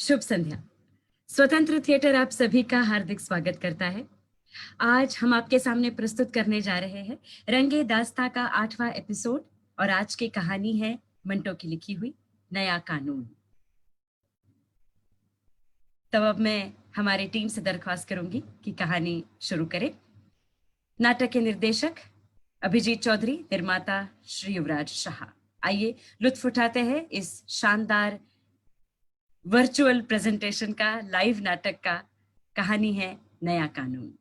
शुभ संध्या। स्वतंत्र थिएटर आप सभी का हार्दिक स्वागत करता है। आज हम आपके सामने प्रस्तुत करने जा रहे हैं रंगे दास्तां का 8वां एपिसोड और आज की कहानी है मंटो की लिखी हुई नया कानून। तब अब मैं हमारी टीम से दरख्वास्त करूंगी कि कहानी शुरू करें। नाटक के निर्देशक अभिजीत चौधरी, निर्माता श्री युवराज शाह। आइए लुत्फ उठाते हैं इस शानदार वर्चुअल प्रेजेंटेशन का, लाइव नाटक का। कहानी है नया कानून।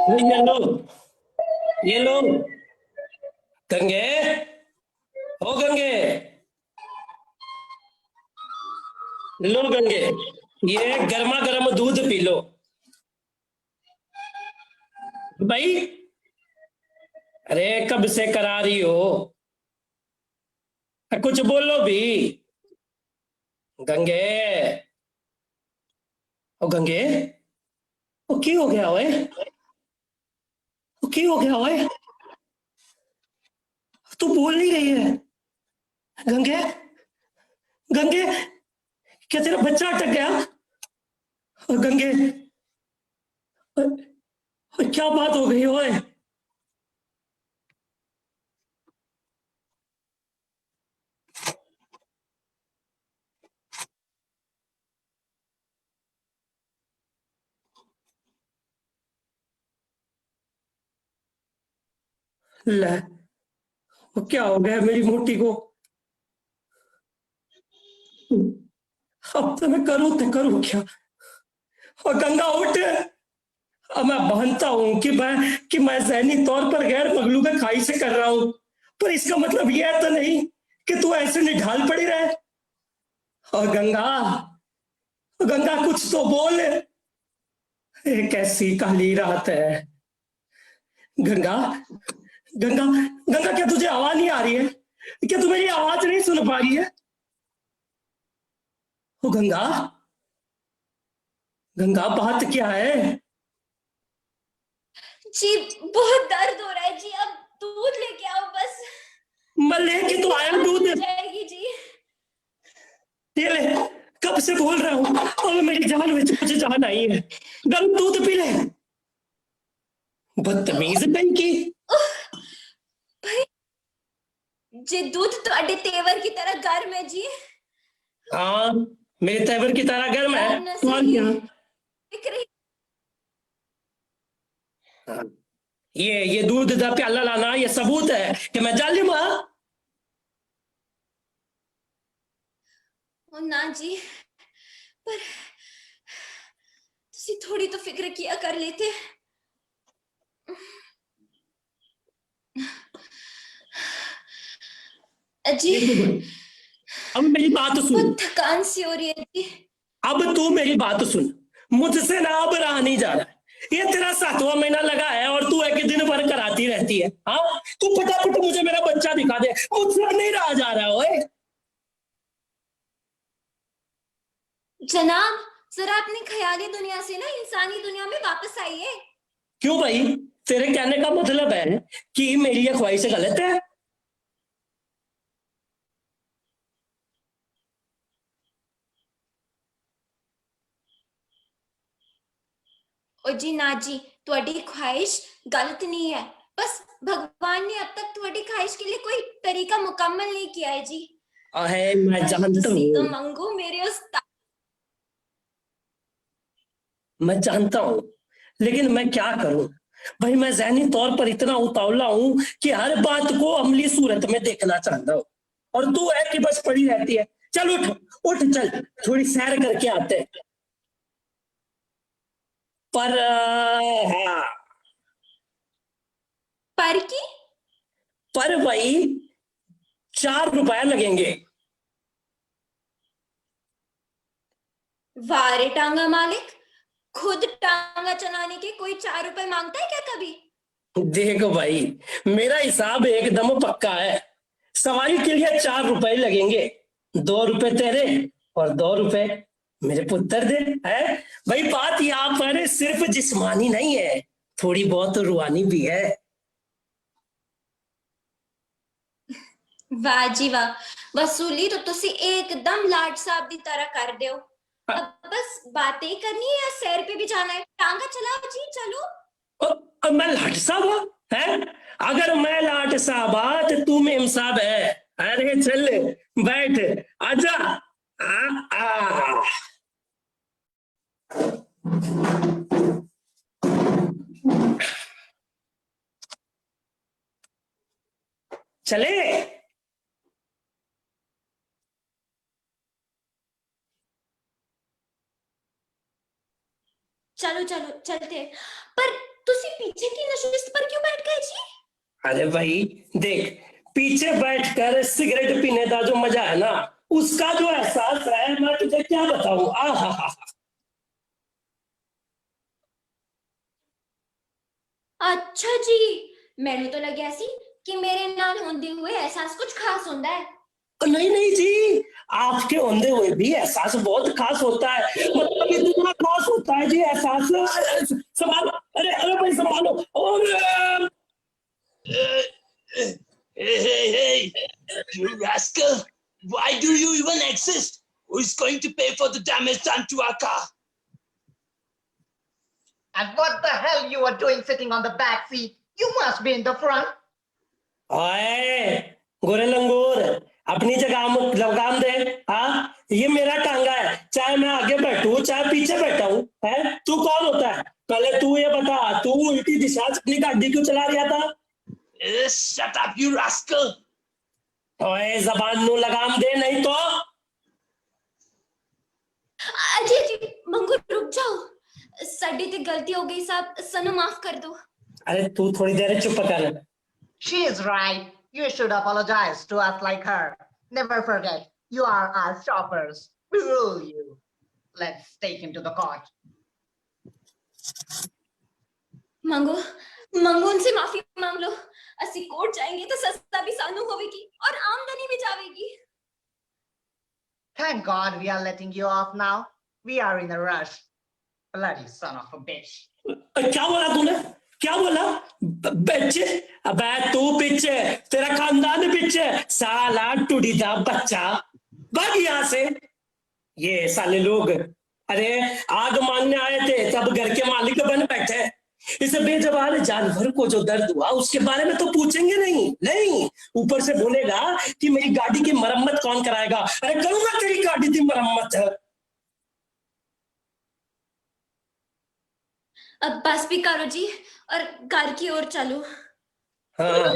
ये लो, ये लो। गंगे, ओ गंगे, लो गंगे, ये गर्मा गर्म दूध पी लो। भाई, अरे कब से करा रही हो? कुछ बोलो भी। गंगे, ओ गंगे, ओ की हो गया ओए? ओ की हो गया ओए? तू बोल नहीं रही है। गंगे, गंगे, क्या तेरा बच्चा अटक गया? ओ गंगे, ओ क्या बात हो गई ओए? ले, वो क्या हो गया मेरी मोटी को? अब तो मैं करूं क्या? और गंगा उठ। अब मैं मानता हूं कि मैं ज़हनी तौर पर गैर मगलूबे खाई से कर रहा हूं, पर इसका मतलब यह तो नहीं कि तू ऐसे निढाल पड़ी रहे। और गंगा, गंगा कुछ तो बोल। एक ऐसी काली रात है। गंगा, गंगा, गंगा, क्या तुझे आवाज नहीं आ रही है? क्या तू मेरी आवाज नहीं सुन पा रही है? ओ गंगा, गंगा, बात क्या है? जी बहुत दर्द हो रहा है जी, अब दूध लेके आओ बस। मैं लेके तो आया दूध। जाएगी जी। ये ले, कब से बोल रहा हूँ और मेरी जान में मुझे जान आई है। गर्म दूध पी ले। बदतमीज नहीं की। भाई जी, दूध तो तेवर की तरह गर्म है जी। हाँ, मेरे तेवर की तरह गर्म है। गर्म और नहीं क्या? फिक्र। हाँ, ये दूध का प्याला लाना ये सबूत है कि मैं जालिम हूं। ओ ना जी, पर तुसी थोड़ी तो फिक्र किया कर लेते। जी अब मेरी बात सुन। बहुत थकान सी हो रही है जी। अब तू मेरी बात सुन। मुझसे ना अब रहा नहीं जा रहा है। ये तेरा 7वां महीना लगा है और तू एक दिन भर कराती रहती है। हाँ, तू फटाफट मुझे मेरा बच्चा दिखा दे। मुझसे नहीं रहा जा रहा ओए। जनाब, जरा अपनी ख्याली दुनिया से ना इंसानी दुनिया में वापस आइए। क्यों भाई, तेरे कहने का मतलब है कि मेरी ये ख्वाहिशें गलत है? ओ जी ना जी, ਤੁਹਾਡੀ ख्वाहिश गलत नहीं है, बस भगवान ने अब तक तुम्हारी ख्वाहिश के लिए कोई तरीका मुकम्मल नहीं किया है जी। अहे मैं जानता तुसी तो हूँ, मंगो मेरे उस्ताद। मैं जानता हूँ, लेकिन मैं क्या करूं भाई। मैं ज़हनी तौर पर इतना उतावला हूं कि हर बात को अमली सूरत में देखना चाहता हूँ, और तू है कि बस पड़ी रहती है। चल उठ, उठ चल, थोड़ी सैर करके आते हैं। पर हाँ, पर की? पर भाई 4 रुपए लगेंगे। वारे टांगा मालिक, खुद टांगा चलाने के कोई 4 रुपए मांगता है क्या कभी? देखो भाई, मेरा हिसाब एकदम पक्का है। सवारी के लिए 4 रुपए लगेंगे, 2 रुपए तेरे और 2 रुपए मेरे पुत्र दे। है भाई, बात यहाँ पर सिर्फ जिस्मानी नहीं है, थोड़ी बहुत रूहानी भी है। वाह जी वाह, वसूली तो तुसी एकदम लाट साहब दी तरह कर दो। अब बस बातें करनी है या सैर पे भी जाना है? टांगा चलाओ जी, चलो। और मैं लाट साहब है? अगर मैं लाट साहब तो तू मेम साहब है। अरे चल बैठ, आजा। आ। चले। चलो चलो चलते हैं। पर तुसी पीछे की नशिस्त पर क्यों बैठ गए जी? अरे भाई देख, पीछे बैठकर सिगरेट पीने का जो मजा है ना, उसका जो एहसास है, मैं तुझे क्या बताऊं। आ हा हा। अच्छा जी, मैंने तो लगे ऐसी कि मेरे नाल होंदे हुए एहसास कुछ खास होंदा है। नहीं नहीं जी, आपके होंदे हुए भी एहसास बहुत खास होता है। मतलब इतना खास होता है जी एहसास। संभालो, अरे अरे भाई संभालो। और Hey, you rascal! Why do you even exist? Who is going to pay for the damage done to our car? And what the hell you are doing sitting on the back seat? You must be in the front. ओए गोरे लंगूर, अपनी जगह लगाम दे। हाँ, ये मेरा टांगा है, चाहे मैं आगे बैठूं चाहे पीछे बैठा हूं। है तू कौन होता है? पहले तू ये बता, तू उल्टी दिशा से अपनी गाड़ी क्यों चला रहा था? Shut up, you rascal! ओए जबान नु लगाम दे, नहीं तो। अजय जी, मंगू रुक जाओ, साडी ते गलती हो गई साहब, सनु माफ कर दो। अरे तू थोड़ी देर चुप कर। She is right. You should apologize to us like her. Never forget, you are our shoppers. We rule you. Let's take him to the court. मंगो, मंगो उनसे माफी मांग लो। असि कोर्ट जाएंगे तो सस्ता भी सानू होवेगी और आमदनी भी जावेगी। Thank God we are letting you off now. We are in a rush. Bloody son of a bitch. क्या बोला तूने? क्या बोला? बच्चे? अबे तू पीछे, तेरा खानदान पीछे, साला टुडीदा बच्चा, भाग यहाँ से। ये साले लोग, अरे आग मांगने आए थे तब घर के मालिक बन बैठे। इस बेजवान जानवर को जो दर्द हुआ उसके बारे में तो पूछेंगे नहीं। नहीं, ऊपर से बोलेगा कि मेरी गाड़ी की मरम्मत कौन कराएगा। अरे करूंगा तेरी गाड़ी की मरम्मत। अब बस भी करो जी और घर की ओर चलो। हाँ,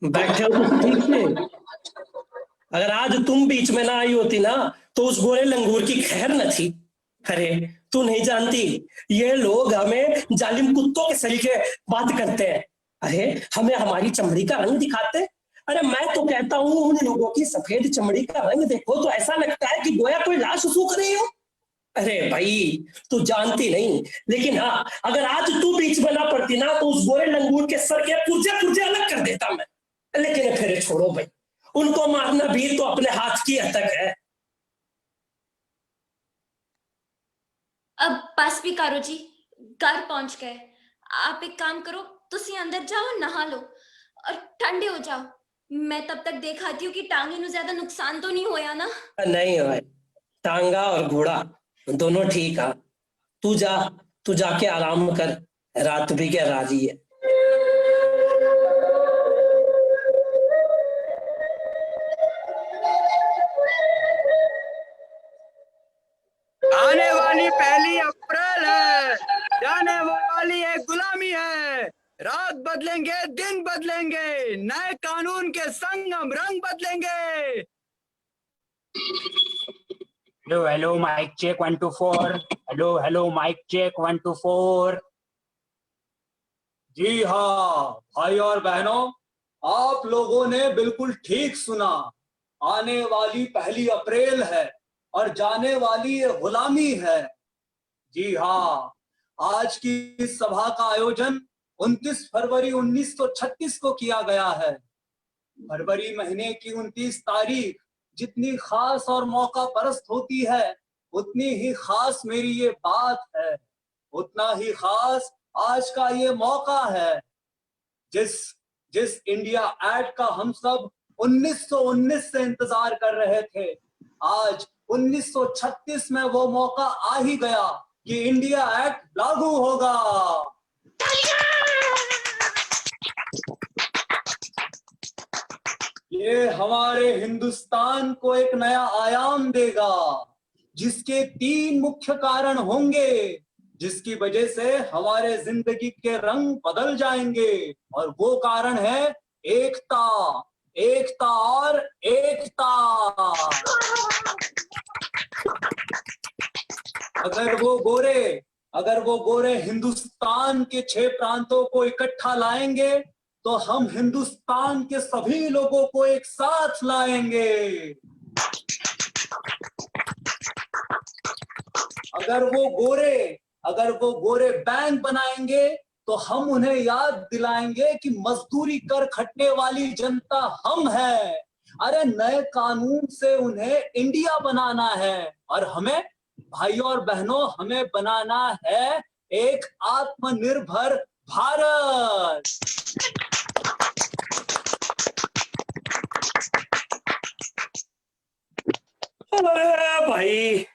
बैठे हो तो ठीक है। अगर आज तुम बीच में ना आई होती ना तो उस गोरे लंगूर की खैर न थी। अरे तू नहीं जानती, ये लोग हमें जालिम कुत्तों के सलीके बात करते हैं। अरे हमें हमारी चमड़ी का रंग दिखाते। अरे मैं तो कहता हूँ उन लोगों की सफेद चमड़ी का रंग देखो तो ऐसा लगता है कि गोया कोई लाश सूख रही हो। अरे भाई तू जानती नहीं, लेकिन हाँ, अगर आज तू बीच में ना पड़ती ना तो उस गोरे लंगूर के सर के पुर्जे पुर्जे अलग कर देता मैं। लेकिन फिर छोड़ो भाई, उनको मारना भी तो अपने हाथ की हतक है। बस भी करो जी, घर पहुंच गए। आप एक काम करो, तुसी अंदर जाओ, नहा लो और ठंडे हो जाओ। मैं तब तक देखाती हूँ कि टांगे नु ज्यादा नुकसान तो नहीं होया ना। नहीं भाई, टांगा और घोड़ा दोनों ठीक है। तू जा, तू जाके आराम कर, रात भी क्या राजी है। आने वाली 1 अप्रैल है, जाने वाली एक गुलामी है। रात बदलेंगे, दिन बदलेंगे, नए कानून के संग हम रंग बदलेंगे। Hello hello, mic check 1 2 4। Hello hello, mic check 1 2 4। जी हाँ भाई और बहनों, आप लोगों ने बिल्कुल ठीक सुना। आने वाली 1 अप्रैल है और जाने वाली ये गुलामी है। जी हाँ, आज की इस सभा का आयोजन 29 फरवरी 1936 को किया गया है। फरवरी महीने की 29 तारीख जितनी खास और मौका परस्त होती है, उतनी ही खास मेरी ये बात है, उतना ही खास आज का ये मौका है। जिस जिस इंडिया एक्ट का हम सब 1919 से इंतजार कर रहे थे, आज 1936 में वो मौका आ ही गया कि इंडिया एक्ट लागू होगा। ये हमारे हिंदुस्तान को एक नया आयाम देगा, जिसके 3 मुख्य कारण होंगे, जिसकी वजह से हमारे जिंदगी के रंग बदल जाएंगे। और वो कारण है एकता, एकता और एकता। अगर वो गोरे हिंदुस्तान के 6 प्रांतों को इकट्ठा लाएंगे, तो हम हिंदुस्तान के सभी लोगों को एक साथ लाएंगे। अगर वो गोरे बैंक बनाएंगे, तो हम उन्हें याद दिलाएंगे कि मजदूरी कर खटने वाली जनता हम हैं। अरे नए कानून से उन्हें इंडिया बनाना है, और हमें भाइयों और बहनों, हमें बनाना है एक आत्मनिर्भर भारत। अरे भाई,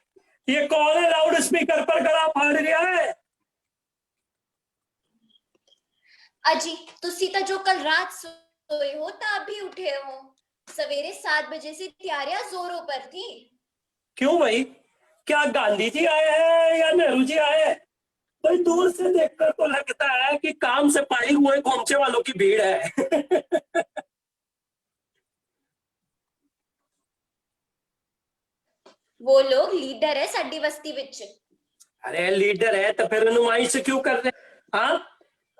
ये कौन है लाउड स्पीकर पर गला फाड़ गया है? अजी तुसी तो जो कल रात सोए हो तब भी उठे हो। सवेरे 7 बजे से तैयारियां जोरों पर थी। क्यों भाई, क्या गांधी जी आए हैं या नेहरू जी आए हैं? भाई दूर से देखकर तो लगता है कि काम से पाई हुए घोंचे वालों की भीड़ है। वो लोग लीडर है साडी बस्ती विच। अरे लीडर है तो फिर नुमाइश क्यों कर रहे? हाँ,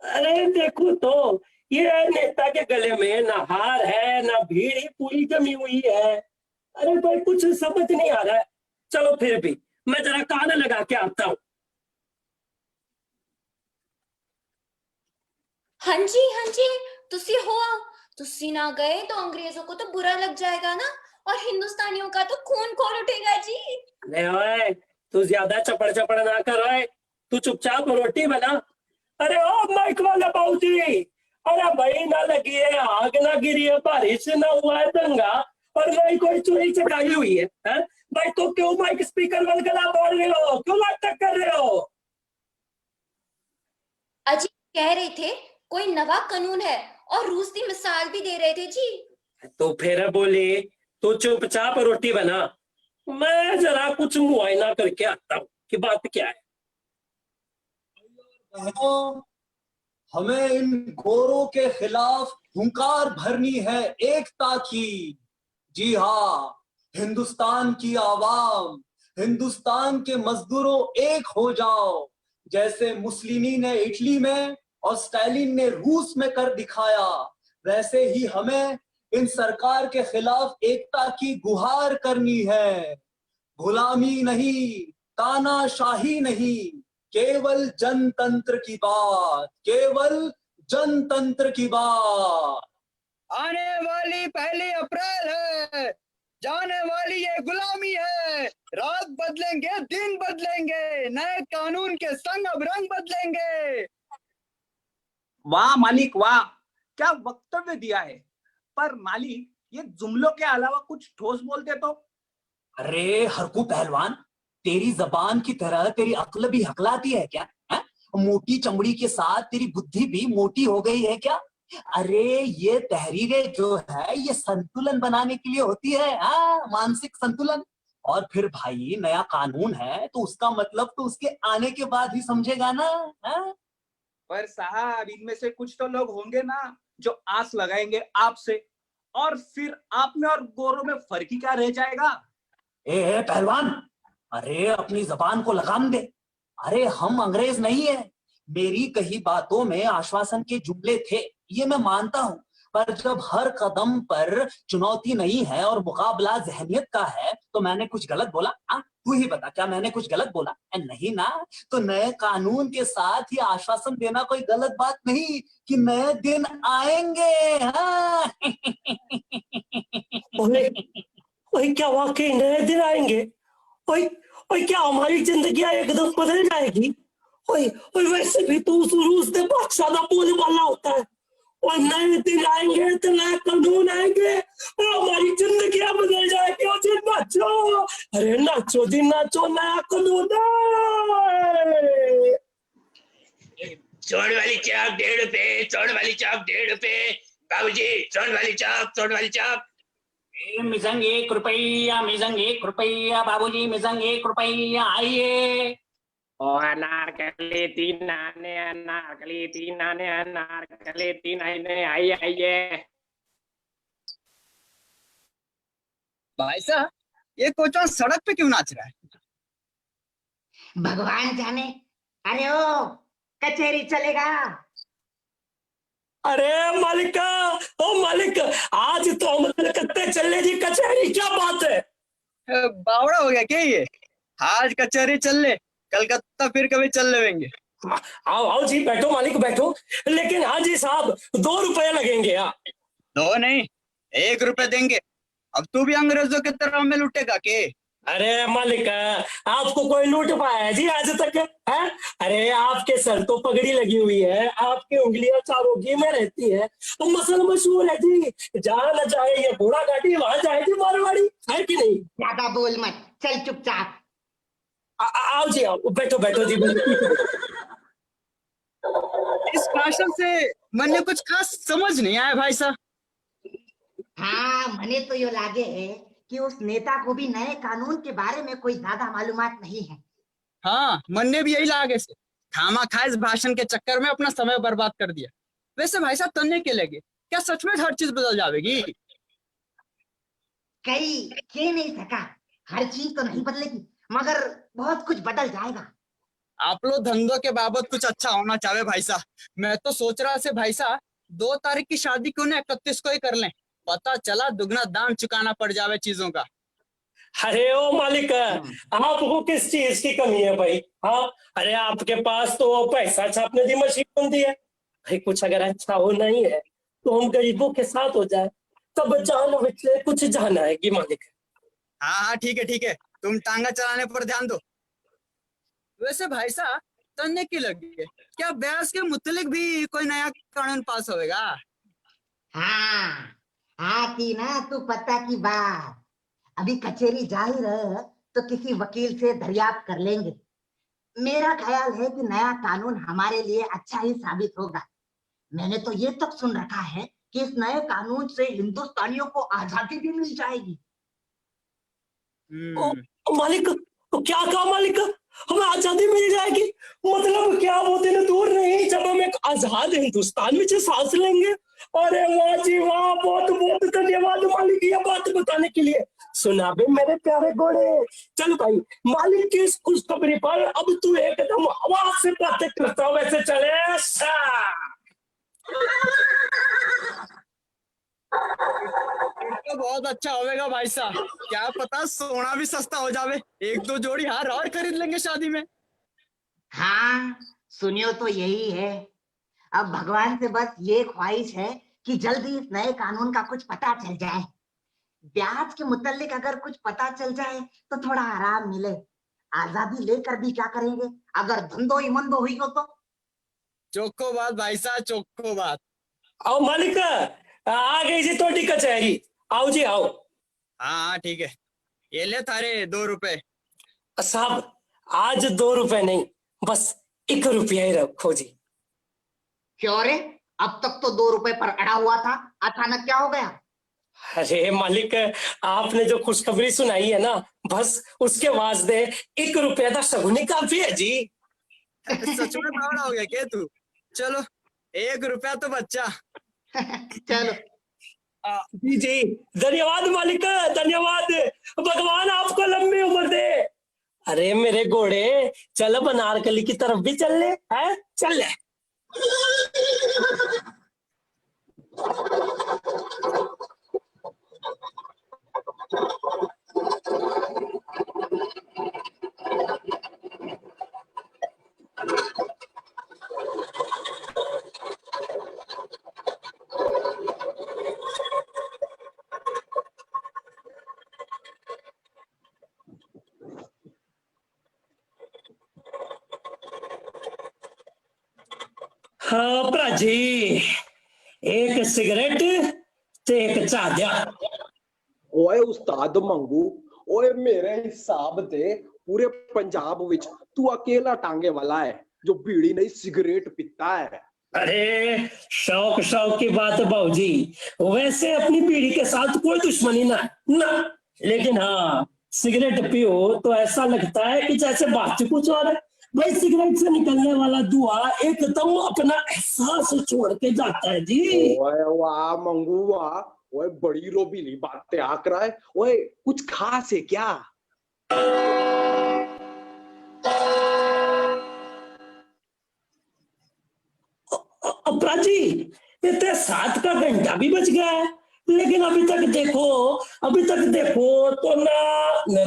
अरे देखो तो, ये नेता के गले में ना हार है ना भीड़ ही पूरी जमी हुई है। अरे भाई कुछ समझ नहीं आ रहा है। चलो फिर भी मैं जरा कान लगा के आता हूँ। हाँ जी, तुसी हो। तुसी ना गए तो अंग्रेजों को तो बुरा लग जाएगा ना, और हिंदुस्तानियों का तो खून खोल उठेगा जी। नहीं ओए, तू ज्यादा चपड़ चपड़ ना कर ओए, तू चुपचाप रोटी बना। अरे ओ माइक वाला बाबूजी, अरे भाई ना लगी है आग, ना गिरी है बारिश, ना हुआ है दंगा, और नहीं कोई चोरी चकारी हुई है, है? भाई तो क्यों माइक स्पीकर वाला गला फाड़ रहे हो? क्यों नाटक कर रहे हो? अजी कह रहे थे कोई नवा कानून है, और रूस की मिसाल भी दे रहे थे जी। तो फिर बोले तू चुपचाप रोटी बना, मैं जरा कुछ मुआयना करके आता हूँ कि बात क्या है। बहनों, हमें इन गोरों के खिलाफ हुंकार भरनी है एकता की। जी हाँ, हिंदुस्तान की आवाम, हिंदुस्तान के मजदूरों, एक हो जाओ। जैसे मुसलिनी ने इटली में और स्टालिन ने रूस में कर दिखाया, वैसे ही हमें इन सरकार के खिलाफ एकता की गुहार करनी है। गुलामी नहीं, तानाशाही नहीं, केवल जनतंत्र की बात, केवल जनतंत्र की बात। आने वाली 1 अप्रैल है, जाने वाली ये गुलामी है। रात बदलेंगे दिन बदलेंगे, नए कानून के संग अब रंग बदलेंगे। वाह मालिक वाह, क्या वक्तव्य दिया है। पर मालिक, ये जुमलों के अलावा कुछ ठोस बोलते तो। अरे हरकू पहलवान, तेरी जबान की तरह तेरी अक्ल भी हकलाती है क्या? है? मोटी चमड़ी के साथ तेरी बुद्धि भी मोटी हो गई है क्या? अरे ये तहरीरें जो है ये संतुलन बनाने के लिए होती है, मानसिक संतुलन। और फिर भाई नया कानून है तो उसका मतलब तो उसके आने के बाद ही समझेगा ना। हाँ? पर साहब, इनमें से कुछ तो लोग होंगे ना जो आस लगाएंगे आपसे, और फिर आप में और गोरों में फर्क ही क्या रह जाएगा। ए पहलवान, अरे अपनी जबान को लगाम दे। अरे हम अंग्रेज नहीं है। मेरी कही बातों में आश्वासन के जुमले थे, ये मैं मानता हूं। पर जब हर कदम पर चुनौती नहीं है और मुकाबला जहनियत का है तो मैंने कुछ गलत बोला? तू ही बता, क्या मैंने कुछ गलत बोला? नहीं ना। तो नए कानून के साथ ही आश्वासन देना कोई गलत बात नहीं कि नए दिन आएंगे। हाँ? ओए, ओए क्या वाकई नए दिन आएंगे? ओए, ओए क्या हमारी जिंदगी एकदम बदल जाएगी? ओए, ओए वैसे भी तो उस रूस ने बहुत ज्यादा बोलने वाला होता है। और नए दिन आएंगे तो नए कानून आएंगे और हमारी जिंदगी बदल जाएगी। और जी नाचो, अरे नाचो जी नाचो, नया कानून है। सोन वाली चाप 1.5 रुपए, सोन वाली चाप 1.5 रुपए। बाबूजी, सोन वाली चाप, सोन वाली चाप। मिजंग 1 रुपया, मिजंग 1 रुपया, बाबूजी मिजंग 1 रुपया, आइए। और अनारकली 3 आने, अनारकली 3 आने, अनारकली 3 आने, आइए आइए। भाई साहब, ये कोचवान सड़क पे क्यों नाच रहा है? भगवान जाने। अरे ओ, कचहरी चलेगा। अरे मालिका, ओ मालिक, आज तो हम कलकत्ते चलने जी कचहरी, क्या बात है? बावड़ा हो गया क्या ये? आज कचहरी चल ले, कलकत्ता फिर कभी चल लेंगे। आओ आओ जी, बैठो मालिक बैठो। लेकिन हाजी साहब 2 रुपए लगेंगे। 2 नहीं, 1 रुपए देंगे। अब तू भी अंग्रेजों की तरह में लुटेगा के? अरे मालिक, आपको कोई लूट पाया है जी आज तक? है? अरे आपके सर तो पगड़ी लगी हुई है, आपकी उंगलियां चारों घी में रहती है। तो मसल मशहूर है जी, जहाँ न जाए ये घोड़ा गाड़ी वहां जाए जी मारवाड़ी, है कि नहीं? ज्यादा बोल मत, चल चुपचाप। आओ जी आओ, बैठो बैठो जी। इस भाषण से मैंने कुछ खास समझ नहीं आया भाई साहब। हाँ, मने तो यो लागे है कि उस नेता को भी नए कानून के बारे में कोई ज्यादा मालूमात नहीं है। हाँ, मन्ने भी यही लागे से खामा खा इस भाषण के चक्कर में अपना समय बर्बाद कर दिया। वैसे भाई साहब, तन्ने के लगे क्या सच में हर चीज बदल जाएगी? कई कह नहीं सका, हर चीज तो नहीं बदलेगी, मगर बहुत कुछ बदल जाएगा। आप लोग धंधों के बाबत कुछ अच्छा होना चाहे भाई साहब। मैं तो सोच रहा से भाई साहब 2 तारीख की शादी क्यों ना 31 को ही कर लें। पता चला दुगना दाम चुकाना पड़ जावे चीजों का। अरे ओ मालिक, आपको किस चीज की कमी है भाई? हाँ, अरे आपके पास तो पैसा छापने की मशीन होती है भाई। कुछ अगर अच्छा हो नहीं है तो हम गरीबों के साथ हो जाए, तब जान बचे कुछ जान आएगी मालिक। हाँ हाँ, ठीक है, तुम टांगा चलाने पर ध्यान दो। वैसे भाई साहब, तन्ने की लगी है क्या ब्याज के मुतलिक भी कोई नया कानून पास होएगा? हाँ हाँ की ना तू पता की बात। अभी कचहरी जा ही रहे हैं तो किसी वकील से दरियाफ्त कर लेंगे। मेरा ख्याल है कि नया कानून हमारे लिए अच्छा ही साबित होगा। मैंने तो ये तक सुन रखा है कि इस नए कानून से हिंदुस्तानियों को आजादी भी मिल जाएगी। मालिक, तो क्या कहा मालिक? हमें आजादी मिल जाएगी? मतलब क्या वो दिन दूर नहीं जब हम एक आजाद हिंदुस्तान में सांस लेंगे? अरे वाह जी वाह, बहुत बहुत धन्यवाद मालिक ये बात बताने के लिए। सुना बे मेरे प्यारे घोड़े। चल भाई, मालिक की इस खुशखबरी पर अब तू एकदम आवाज से बातें करता हो वैसे चले। तो बहुत अच्छा होगा भाई साहब। क्या पता सोना भी सस्ता हो जावे, 1-2 जोड़ी हार और खरीद लेंगे शादी में। हाँ, सुनियो तो यही है। अब भगवान से बस ये ख्वाहिश है कि जल्दी इस नए कानून का कुछ पता चल जाए। ब्याज के मुतल्लिक अगर कुछ पता चल जाए तो थोड़ा आराम मिले। आजादी लेकर भी क्या करेंगे अगर धंधो ही मंदो हुई हो तो। चोखो बात भाई साहब, चोखो बात। आओ मालिक, आ गई जी थोड़ी कचहरी। आओ जी आओ। हाँ हाँ ठीक है, ये ले थारे 2 रुपए। साहब आज 2 रुपए नहीं, बस 1 रुपया ही रखो जी। क्यों रे, अब तक तो 2 रुपए पर अड़ा हुआ था, अचानक क्या हो गया? अरे मालिक, आपने जो खुशखबरी सुनाई है ना, बस उसके वास्ते 1 रुपया का सगुनी काफी है जी। सच में बावड़ा हो गया क्या तू? चलो 1 रुपया तो बच्चा। चलो। जी जी, धन्यवाद मालिक, धन्यवाद। भगवान आपको लंबी उम्र दे। अरे मेरे घोड़े, चल बनारकली की तरफ भी चल ले, है चल ले। हाँ भराजी, एक सिगरेट ते एक चाह दिया। ओए उस्ताद मंगू, ओए मेरे हिसाब से पूरे पंजाब विच तू अकेला टांगे वाला है जो बीड़ी नहीं सिगरेट पीता है। अरे शौक शौक की बात है बाबूजी, वैसे अपनी बीड़ी के साथ कोई दुश्मनी ना ना, लेकिन हाँ सिगरेट पियो तो ऐसा लगता है कि जैसे बात कुछ और है। भाई सिगरेट से निकलने वाला धुआं एकदम अपना एहसास छोड़ के जाता है जी। ओए वाह मंगू वाह, ओए बड़ी रोबीली बातें आक रहा है। ओए कुछ खास है क्या? अपराध जी, इतने 7 का घंटा भी बच गया है, लेकिन अभी तक देखो तो ना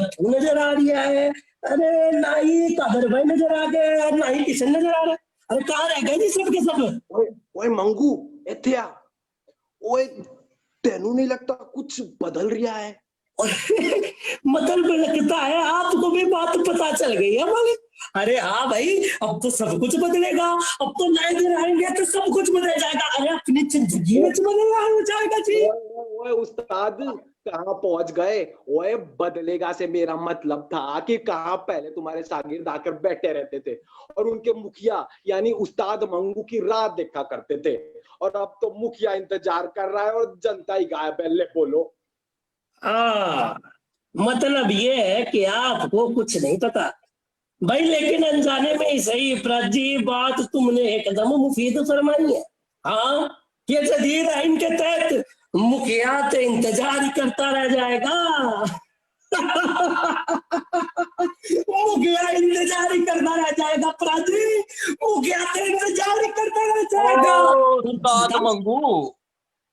तू नजर आ रही है, अरे ना ही कादर भाई नजर आ गए, ना ही किशन नजर आ रहा है। अरे कहाँ रह गए जी सब के सब? ओए ओए मंगू इथे आ। ओए तेनू नहीं लगता कुछ बदल रहा है? और मतलब लगता है आपको भी बात पता चल गई है मालिक। अरे हाँ भाई, अब तो सब कुछ बदलेगा, अब तो नए दिन आएंगे तो सब कुछ बदल जाएगा। अरे अपनी जिंदगी में बदलना हो जाएगा जी। ओए उस्ताद कहाँ पहुंच गए? ओए बदलेगा से मेरा मतलब था कि कहाँ पहले तुम्हारे शागिर्द आकर बैठे रहते थे और उनके मुखिया यानी उस्ताद मंगू की राह देखा करते थे, और अब तो मुखिया इंतजार कर रहा है और जनता ही गायब है। ले बोलो। मतलब ये है कि आपको कुछ नहीं पता भाई, लेकिन अनजाने में ही सही प्राजी बात तुमने एकदम मुफीद फरमाई है। हाँ, ये जदीद आइन के तहत मुखिया तो इंतजार ही करता रह जाएगा। मुखिया इंतजार ही करता रह जाएगा प्राजी, मुखिया तो इंतजार ही करता रह जाएगा। उस्ताद मंगू,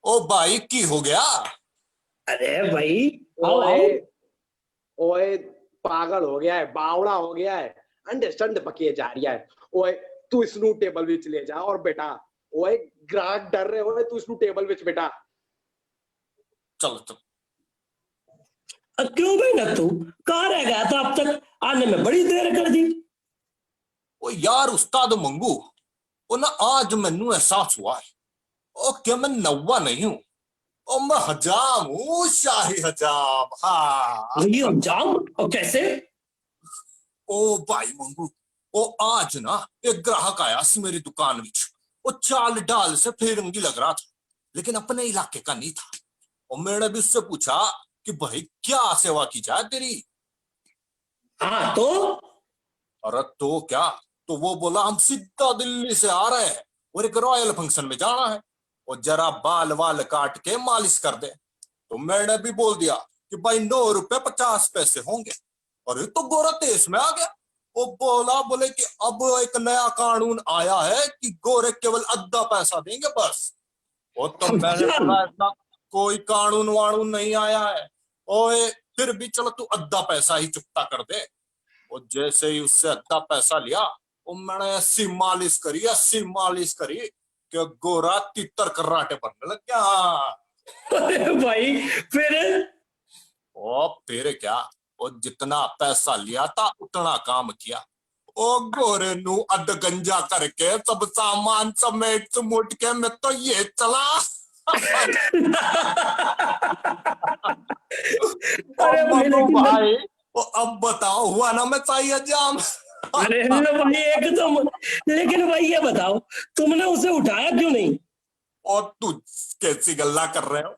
ओ भाई की हो गया? अरे भाई ओए ओए पागल हो गया है, बावड़ा हो गया है, अंडरस्टैंड पकिए जा रहा है। ओए तू इसनू टेबल विच ले जा और बेटा, ओए ग्राहक डर रहे हो, तू इसनू टेबल विच बेटा। चलो चलो। क्यों भाई ना तू कहाँ रह गया था? अब तक आने में बड़ी देर कर दी। ओ यार उस्ताद मंगू, ओ ना आज मैनू एहसास हुआ है ओ क्या मैं नौवा नहीं हूं, ओ मैं हजाम हूँ, शाही हजाम। हाँ वही हजाम? और कैसे? ओ भाई मंगू, ओ आज ना एक ग्राहक आया सी मेरी दुकान विच, ओ चाल डाल से फिरंगी लग रहा था, लेकिन अपने इलाके का नहीं था। और मैंने भी उससे पूछा कि भाई क्या सेवा की जाए तेरी? हाँ तो? अरे तो क्या, तो वो बोला हम सीधा दिल्ली से आ रहे हैं और एक रॉयल फंक्शन में जाना है और जरा बाल वाल काट के मालिश कर दे। तो मैंने भी बोल दिया कि भाई 9 रुपए 50 पैसे होंगे। और ये तो गोरा तेज में आ गया, वो बोले कि अब एक नया कानून आया है कि गोरे केवल आधा पैसा देंगे बस। वो तो मैंने बोला ऐसा कोई कानून वानून नहीं आया है, ओए फिर भी चलो तू आधा पैसा ही चुकता कर दे। और जैसे ही उससे आधा पैसा लिया, वो मैंने ऐसी मालिश करी कि गोरा तितर कराटे बनने लग गया। अरे भाई फिर? ओ फिर क्या, ओ जितना पैसा लिया था उतना काम किया। ओ गोरे नु अध गंजा करके सब सामान समेट समुट के मैं तो ये चला। अरे भाई लेकिन भाई ओ अब बताओ हुआ ना मैं चाहिए जाम। अरे भाई एकदम, लेकिन भाई ये बताओ तुमने उसे उठाया क्यों नहीं? और तू कैसी गल्ला कर रहे हो?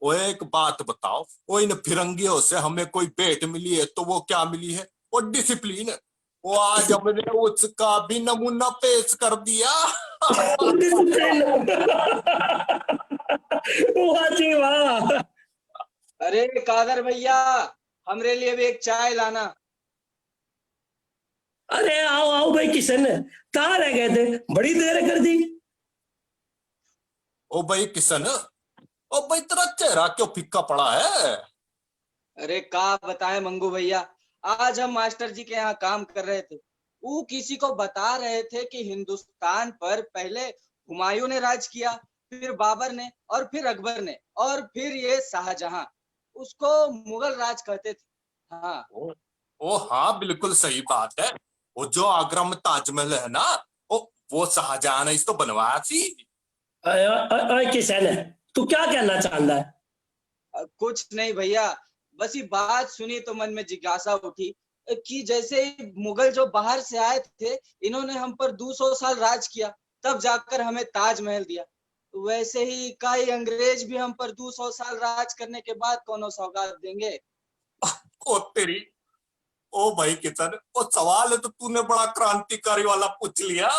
वो एक बात बताओ, वो इन फिरंगियों से हमें कोई भेंट मिली है तो वो क्या मिली है? वो डिसिप्लिन। वो आज हमने उसका भी नमूना पेश कर दिया। वाह जी वाह। अरे कादर भैया, हमरे लिए भी एक चाय लाना। अरे आओ आओ भाई किशन, कहाँ रह गए थे, बड़ी देर कर दी। ओ भाई किशन, ओ भाई तेरा चेहरा क्यों फीका पड़ा है? अरे का बताएं मंगू भैया, आज हम मास्टर जी के यहाँ काम कर रहे थे। वो किसी को बता रहे थे कि हिंदुस्तान पर पहले हुमायूं ने राज किया, फिर बाबर ने, और फिर अकबर ने, और फिर ये शाहजहां। उसको मुगल राज कहते थे। हाँ ओ हाँ बिल्कुल सही बात है। वो जो आगरा में ताजमहल है ना, वो शाहजहां ने इसको बनवाया थी। किशन तू क्या कहना चाहता है? कुछ नहीं भैया, बस ये बात सुनी तो मन में जिज्ञासा उठी कि जैसे मुगल जो बाहर से आए थे, इन्होंने हम पर 200 साल राज किया, तब जाकर हमें ताजमहल दिया, वैसे ही कई अंग्रेज भी हम पर 200 साल राज करने के बाद कौन सौगात देंगे। ओ तेरी, ओ भाई किशन, वो सवाल है तो तूने बड़ा क्रांतिकारी वाला पूछ लिया।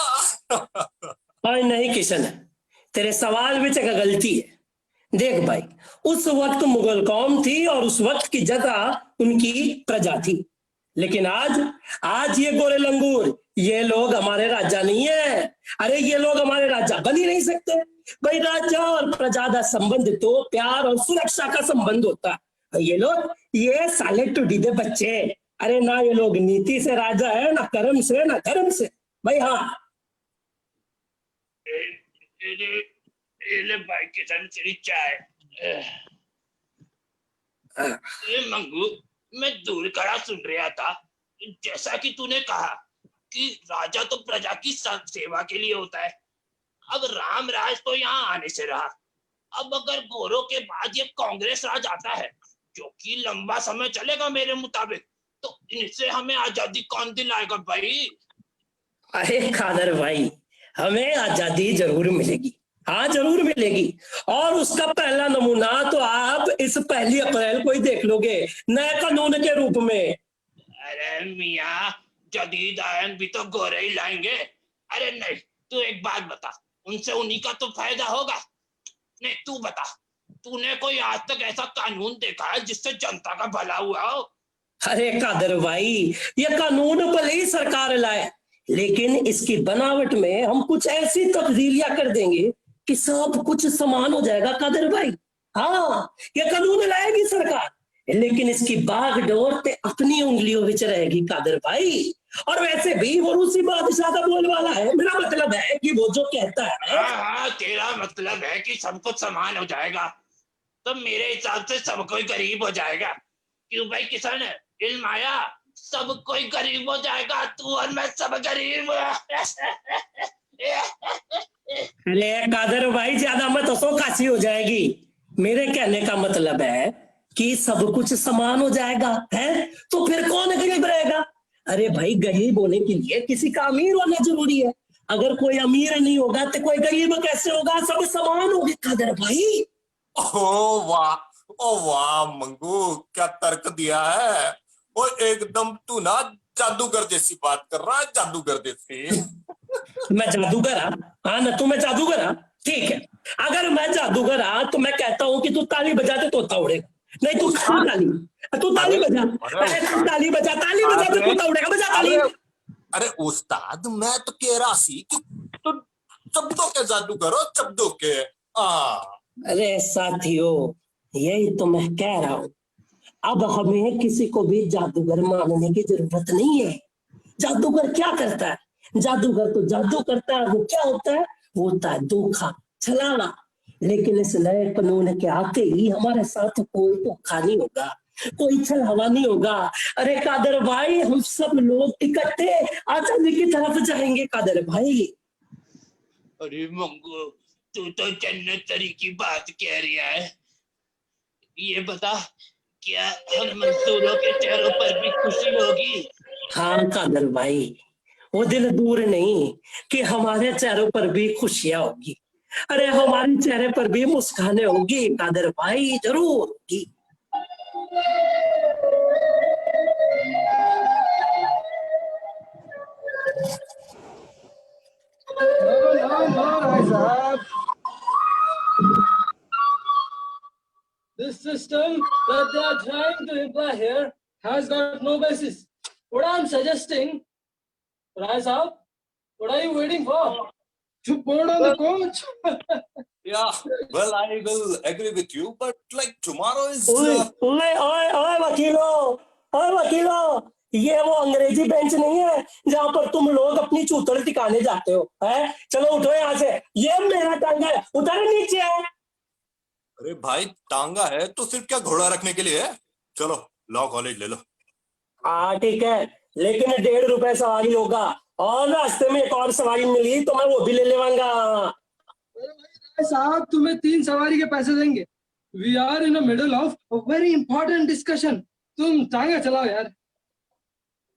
नहीं किशन, तेरे सवाल में जगह गलती है। देख भाई, उस वक्त मुगल कौम थी और उस वक्त की जगह उनकी प्रजा थी, लेकिन आज ये गोरे लंगूर, ये लोग हमारे राजा नहीं है। अरे ये लोग हमारे राजा बन ही नहीं सकते भाई। राजा और प्रजा का संबंध तो प्यार और सुरक्षा का संबंध होता है। ये साले टूटी दे बच्चे, अरे ना ये लोग नीति से राजा है, ना कर्म से, ना धर्म से भाई। हाँ ले भाई किशन तेरी चाय। मंगू, मैं दूर खड़ा सुन रहा था, जैसा कि तूने कहा कि राजा तो प्रजा की सेवा के लिए होता है। अब राम राज तो यहाँ आने से रहा, अब अगर गोरों के बाद ये कांग्रेस राज आता है, जो कि लंबा समय चलेगा मेरे मुताबिक, तो इनसे हमें आजादी कौन दिलाएगा भाई? अरे खादर भाई, हमें आजादी जरूर मिलेगी, हाँ जरूर मिलेगी। और उसका पहला नमूना तो आप इस 1 अप्रैल को ही देख लोगे, नए कानून के रूप में। अरे मियाँ, जदीद आयन भी तो गोरे ही लाएंगे। अरे नहीं, तू एक बात बता, उनसे उन्हीं का तो फायदा होगा। नहीं तू बता, तूने कोई आज तक ऐसा कानून देखा है जिससे जनता का भला हुआ हो? अरे कादर भाई, ये कानून भले ही सरकार लाए, लेकिन इसकी बनावट में हम कुछ ऐसी तब्दीलियां कर देंगे कि सब कुछ समान हो जाएगा कादर भाई। हाँ, ये कानून लाएगी सरकार, लेकिन इसकी बागडोर ते अपनी उंगलियों में रहेगी कादर भाई। और वैसे भी वो रूसी बादशाह का बोल वाला है, मेरा मतलब है कि वो जो कहता है। हाँ, तेरा मतलब है कि सब कुछ समान हो जाएगा, तो मेरे हिसाब से सब कोई गरीब हो जाएगा। क्यों भाई किसान, इल्म आया, सब कोई गरीब हो जाएगा, तू और मैं सब गरीब। अरे कादर भाई, ज्यादा मत हंसो, काशी हो जाएगी। मेरे कहने का मतलब है कि सब कुछ समान हो जाएगा है, तो फिर कौन गरीब रहेगा? अरे भाई, गरीब होने के लिए किसी का अमीर होना जरूरी है। अगर कोई अमीर नहीं होगा तो कोई गरीब कैसे होगा? सब समान होंगे कादर भाई। ओ वाह मंगू, क्या तर्क दिया है। वो एकदम तू ना जादूगर जैसी बात कर रहा है, जादूगर जैसी। मैं जादूगर? हाँ ना, तू मैं जादूगर? ठीक है, अगर मैं जादूगर तो मैं कहता हूँ कि तू ताली बजाते तोता उड़ेगा। नहीं तू ताली बजा, तू ताली बजा, ताली बजा तो तोता उड़ेगा, बजा ताली। अरे उस्ताद, मैं तो कह रहा सी कि तुम शब्दों के जादूगर हो, शब्दों के। अरे साथियों, यही तो मैं कह रहा हूँ, अब हमें किसी को भी जादूगर मानने की जरूरत नहीं है। जादूगर क्या करता है? जादूगर तो जादू करता है, वो क्या होता है? वो होता है धोखा, छलावा। लेकिन इस नए कानून के आते ही हमारे साथ कोई धोखा नहीं होगा, कोई छलावा नहीं होगा। अरे कादर भाई, हम सब लोग इकट्ठे आजादी की तरफ जाएंगे कादर भाई। अरे मंगू, तू तो जन्नत तरी की बात कह रहा है। ये बता, क्या हम मजदूरों के चेहरों पर भी खुशी होगी? हाँ कादर भाई, वो दिन दूर नहीं कि हमारे चेहरों पर भी खुशियां होगी। अरे हमारे चेहरे पर भी मुस्कानें होगी कादर भाई, जरूर होगी। This system that they are trying to imply here has got no basis. What I'm suggesting, Rai Saab, what are you waiting for? To board on the coach? Yeah, well, I will agree with you, but like tomorrow is. ओए ओए ओए ओए वकीलो, ये वो अंग्रेजी bench नहीं है जहाँ पर तुम लोग अपनी चूतड़ टिकाने जाते हो, है? चलो उठो यहाँ से, ये मेरा टांगा है, उतारो नीचे। अरे भाई, टांगा है तो सिर्फ क्या घोड़ा रखने के लिए है? चलो लॉ कॉलेज ले लो। हाँ ठीक है, लेकिन 1.5 रुपए सवारी होगा, और रास्ते में एक और सवारी मिली तो मैं वो भी ले लेवांगा। साहब, तुम्हें 3 सवारी के पैसे देंगे। We are in the middle of a very important discussion. तुम टांगा चलाओ यार।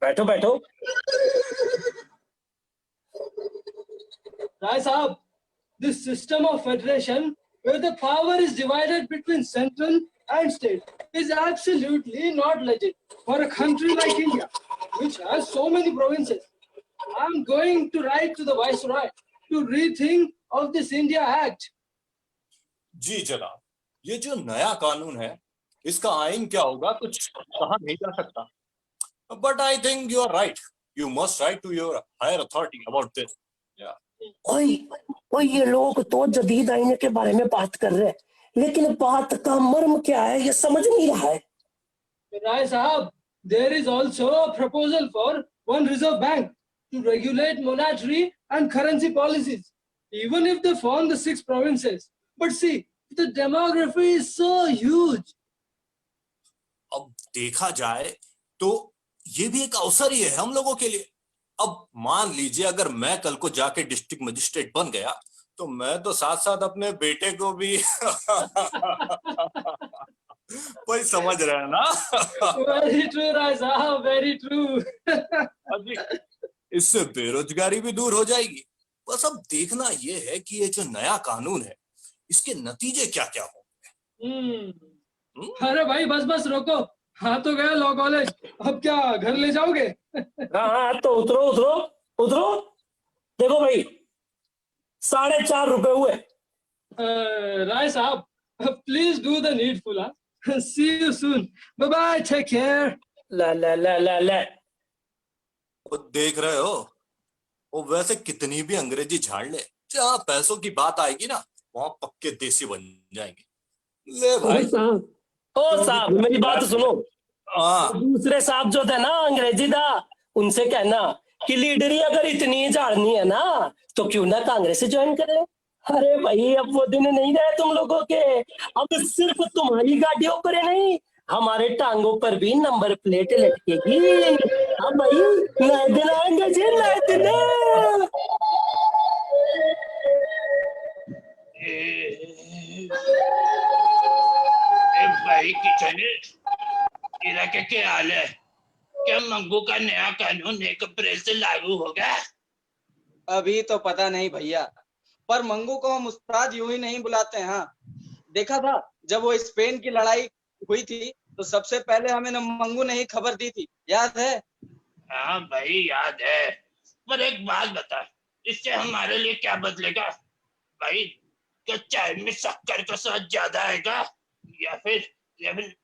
बैठो बैठो। राय साहब, this system of federation where the power is divided between central and state is absolutely not legit for a country like India, which has so many provinces. I'm going to write to the Viceroy to rethink of this India Act. जी जनाब, ये जो नया कानून है, इसका आइन क्या होगा कुछ कहा नहीं जा सकता। But I think you are right, you must write to your higher authority about this. ओए ये लोग तो जदीद आईने के बारे में बात कर रहे हैं, लेकिन बात का मर्म क्या है ये समझ नहीं रहा है। Rai Sahab, there is also a proposal for one reserve bank to regulate monetary and currency policies, even if they form the 6 provinces. But see, the demography is so huge. अब देखा जाए तो ये भी एक अवसर ही है हम लोगों के लिए। अब मान लीजिए अगर मैं कल को जाके डिस्ट्रिक्ट मजिस्ट्रेट बन गया तो मैं तो साथ साथ अपने बेटे को भी कोई समझ रहा है ना। Very true, Rai Sahab, very true. इससे बेरोजगारी भी दूर हो जाएगी। बस अब देखना ये है कि ये जो नया कानून है इसके नतीजे क्या क्या होंगे। अरे भाई बस बस रोको, हाँ तो गया लॉ कॉलेज, अब क्या घर ले जाओगे? हाँ तो उतरो उतरो उतरो। देखो भाई 4.5 रुपए हुए। Rai Sahab, please do the needful. See you soon. Bye bye. Take care. ला वो देख रहे हो, वो वैसे कितनी भी अंग्रेजी झाड़ ले, जहाँ पैसों की बात आएगी ना वहां पक्के देसी बन जाएंगे। ले भाई साहब मेरी बात सुनो। दूसरे साहब जो थे ना अंग्रेजी दा, उनसे कहना कि लीडरी अगर इतनी झाड़नी है ना तो क्यों ना कांग्रेस ज्वाइन करे। अरे भाई अब वो दिन नहीं रहे तुम लोगों के, अब सिर्फ तुम्हारी गाड़ियों पर नहीं हमारे टांगों पर भी नंबर प्लेट लटकेगी। अब भाई नए दिन आएंगे जी, नए दिन। भाई किचन तेरा क्या हाल है? क्या मंगू का नया कानून 1 अप्रैल से लागू होगा? अभी तो पता नहीं भैया, पर मंगू को हम उस्ताद यूं ही नहीं बुलाते हैं। हाँ, देखा था जब वो स्पेन की लड़ाई हुई थी तो सबसे पहले हमें मंगू ने ही खबर दी थी, याद है? हाँ भाई याद है, पर एक बात बता, इससे हमारे लिए क्या बदलेगा भाई? क्या चाय में शक्कर का स्वाद ज्यादा आएगा या फिर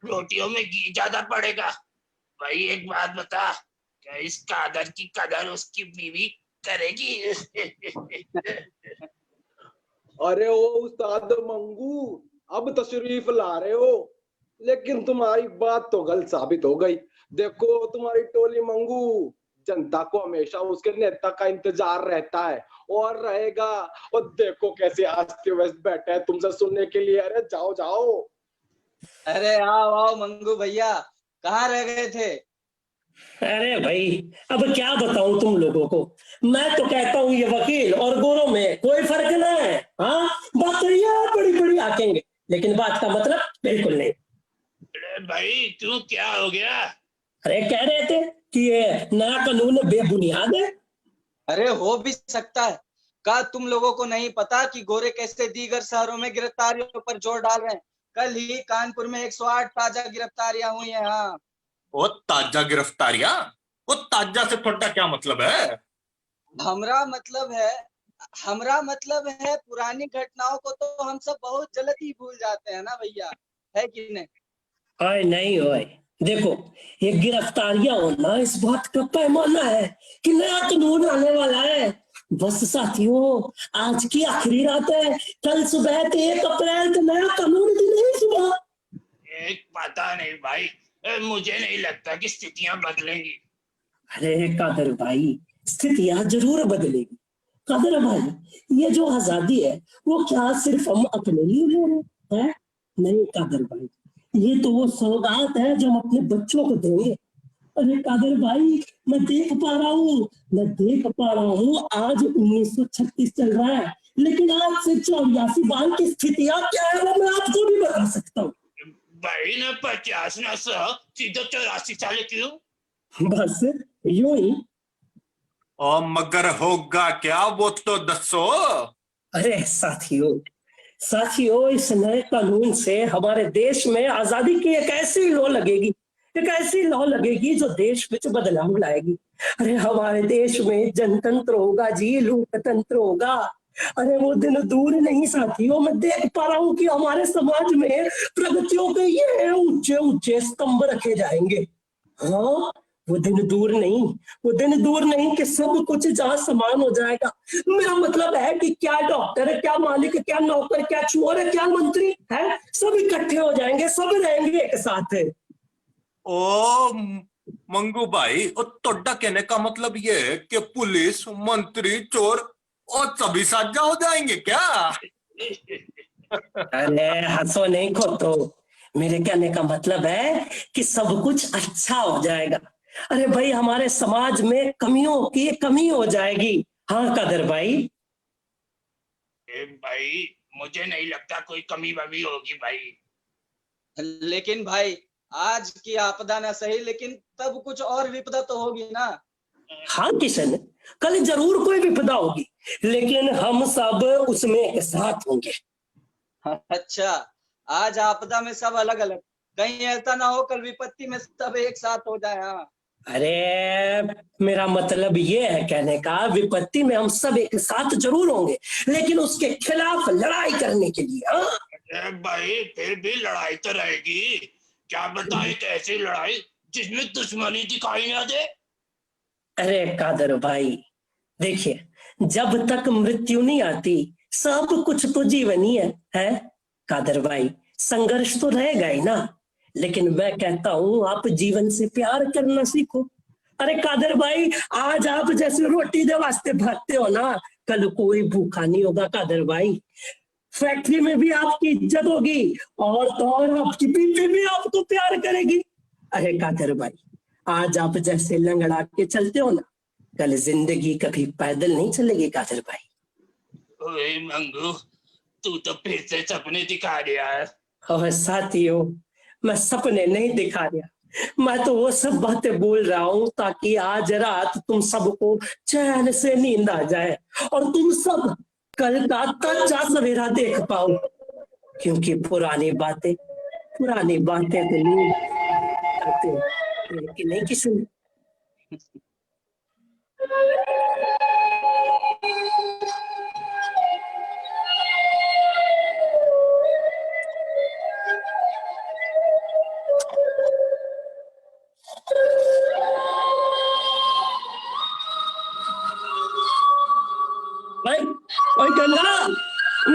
रोटियों में घी ज्यादा पड़ेगा? भाई एक बात बता, क्या इस कादर की कदर उसकी बीवी करेगी? अरे ओ उस्ताद मंगू, अब तशरीफ ला रहे हो, लेकिन तुम्हारी बात तो गलत साबित हो गई। देखो तुम्हारी टोली मंगू, जनता को हमेशा उसके नेता का इंतजार रहता है और रहेगा। और देखो कैसे हंसते व्यस्त बैठे हैं तुमसे सुनने के लिए। अरे जाओ जाओ। अरे आओ आओ मंगू भैया, कहाँ रह गए थे? अरे भाई, अब क्या बताऊं तुम लोगों को। मैं तो कहता हूँ ये वकील और गोरों में कोई फर्क ना है। हाँ, बात तो ये बड़ी बड़ी आकेंगे, लेकिन बात का मतलब बिल्कुल नहीं। अरे भाई क्यों, क्या हो गया? अरे कह रहे थे कि ये नया कानून बेबुनियाद है। अरे हो भी सकता है। क्या तुम लोगों को नहीं पता कि गोरे कैसे दीगर शहरों में गिरफ्तारियों पर जोर डाल रहे हैं? कल ही कानपुर में 108 ताजा गिरफ्तारियां हुई हैं। हाँ, वो ताजा गिरफ्तारियां, वो ताजा से थोड़ा क्या मतलब है? हमरा मतलब है पुरानी घटनाओं को तो हम सब बहुत जल्दी भूल जाते हैं ना भैया, है कि नहीं? ओए नहीं ओए, देखो, ये गिरफ्तारियां होना इस बात का पैमाना है कि नया कानून आने वाला है। बस साथियों, आज की आखिरी रात है, कल सुबह 1 अप्रैल तो नया कानून भी नहीं सुबह। एक पता नहीं भाई, मुझे नहीं लगता कि स्थितियां बदलेंगी। अरे कादर भाई, स्थितियां जरूर बदलेगी। कादर भाई, ये जो आजादी है वो क्या सिर्फ हम अपने लिए ले रहे हैं? नहीं कादर भाई, ये तो वो सौगात है जो हम अपने बच्चों को देंगे। अरे कादर भाई, मैं देख पा रहा हूँ आज 1936 चल रहा है, लेकिन आज से 84 बार की स्थितियां क्या है वो मैं आपको भी बता सकता हूँ। भाई ना 50 ना 100, सीधे 84 साल क्यों? बस यूं ही। और मगर होगा क्या वो तो दसो। अरे साथियों, इस नए कानून से हमारे देश में आजादी की एक ऐसी लौ लगेगी जो देश में बदलाव लाएगी। अरे हमारे देश में जनतंत्र होगा जी, लोकतंत्र होगा। अरे वो दिन दूर नहीं साथियों, मैं देख पा रहा हूँ कि हमारे समाज में प्रगतियों के ये ऊंचे ऊंचे स्तंभ रखे जाएंगे। हाँ, वो दिन दूर नहीं कि सब कुछ जहाँ समान हो जाएगा। मेरा मतलब है कि क्या डॉक्टर है, क्या मालिक है, क्या नौकर, क्या चोर है, क्या मंत्री है, सब इकट्ठे हो जाएंगे, सब रहेंगे एक साथ। ओ मंगू भाई, वो तोड़ा कहने का मतलब ये है कि पुलिस, मंत्री, चोर और सभी साझा हो जाएंगे क्या? अरे हंसो नहीं खोतो, मेरे कहने का मतलब है कि सब कुछ अच्छा हो जाएगा। अरे भाई, हमारे समाज में कमियों की कमी हो जाएगी। हाँ कादर भाई। भाई मुझे नहीं लगता कोई कमी वमी होगी भाई। लेकिन भाई, आज की आपदा ना सही, लेकिन तब कुछ और विपदा तो होगी ना। हाँ किशन, कल जरूर कोई विपदा होगी, लेकिन हम सब उसमें एक साथ होंगे। अच्छा, आज आपदा में सब अलग अलग, कहीं ऐसा ना हो कल विपत्ति में सब एक साथ हो जाए। हाँ, अरे मेरा मतलब ये है कहने का, विपत्ति में हम सब एक साथ जरूर होंगे, लेकिन उसके खिलाफ लड़ाई करने के लिए। हाँ? अरे भाई फिर भी लड़ाई तो रहेगी। क्या बताए एक ऐसी लड़ाई जिसमें दुश्मनी दिखाई ना दे। अरे कादर भाई, देखिए, जब तक मृत्यु नहीं आती सब कुछ तो जीवन ही है कादर भाई, संघर्ष तो रहेगा ही ना। लेकिन मैं कहता हूँ आप जीवन से प्यार करना सीखो। अरे कादर भाई, आज आप जैसे रोटी दे वास्ते भागते हो ना, कल कोई भूखा नहीं होगा कादर भाई। फैक्ट्री में भी आपकी इज्जत होगी, और तो और आपकी बीवी भी आपको प्यार करेगी। अरे कादर भाई, आज आप जैसे लंगड़ा के चलते हो ना, कल जिंदगी कभी पैदल नहीं चलेगी कादर भाई। ओए मंगू, तू तो फिर से सपने दिखा दिया है। और साथियों, मैं सपने नहीं दिखा रहा, मैं तो वो सब बातें बोल रहा हूँ ताकि आज रात तुम सबको चैन से नींद आ जाए और तुम सब कल का कच्चा सवेरा देख पाओ। क्योंकि पुरानी बातें तो नींद करते, लेकिन नहीं किसी ने।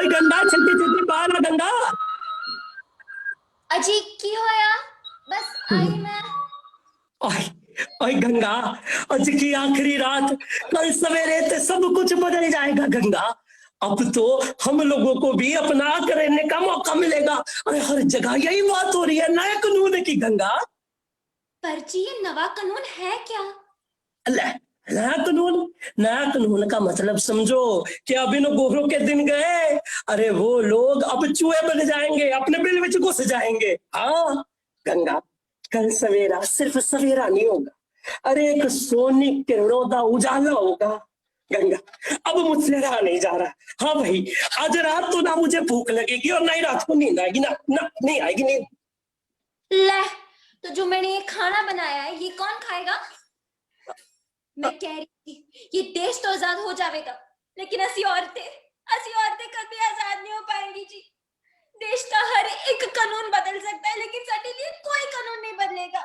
गंगा छल्टी बाहर आ गंगा। अजी की होया, बस आई मैं। ओए गंगा, आज की आखिरी रात, कल सवेरे ते सब कुछ बदल जाएगा गंगा। अब तो हम लोगों को भी अपना करने का मौका मिलेगा। अरे हर जगह यही बात हो रही है नए कानून की गंगा। पर जी ये नवा कानून है क्या? अल्लाह, नया कानून का मतलब समझो कि अब इन गोरों के दिन गए। अरे वो लोग अब चूहे बन जाएंगे, अपने बिल में घुस जाएंगे। हाँ गंगा, कल सवेरा सिर्फ सवेरा नहीं होगा, अरे एक सोनी किरणों का उजाला होगा। गंगा, अब मुझसे रहा नहीं जा रहा। हाँ भाई, आज रात तो ना मुझे भूख लगेगी और ना ही रात को नींद आएगी। ना ना नहीं आएगी नींद। ले, तो जो मैंने ये खाना बनाया है ये कौन खाएगा? मैं कह रही थी ये देश तो आजाद हो जाएगा, लेकिन असी औरतें कभी आजाद नहीं हो पाएंगी जी। देश का हर एक कानून बदल सकता है, लेकिन साडे लिए कोई कानून नहीं बदलेगा।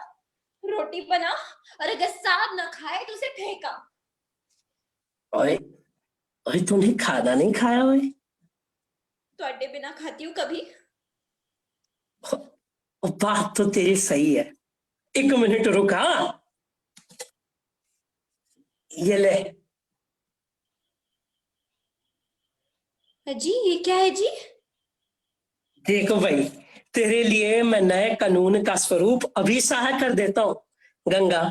रोटी बना और अगर सांप न खाए तो उसे फेंका। ओए ओए, तूने खाना नहीं खाया? ओए तो अड्डे बिना खाती हूँ कभी। बात तो तेरी सही है। एक मिनट रुका, ये ले। जी ये क्या है जी? देखो भाई, तेरे लिए मैं नए कानून का स्वरूप अभी सहाय कर देता हूँ। गंगा,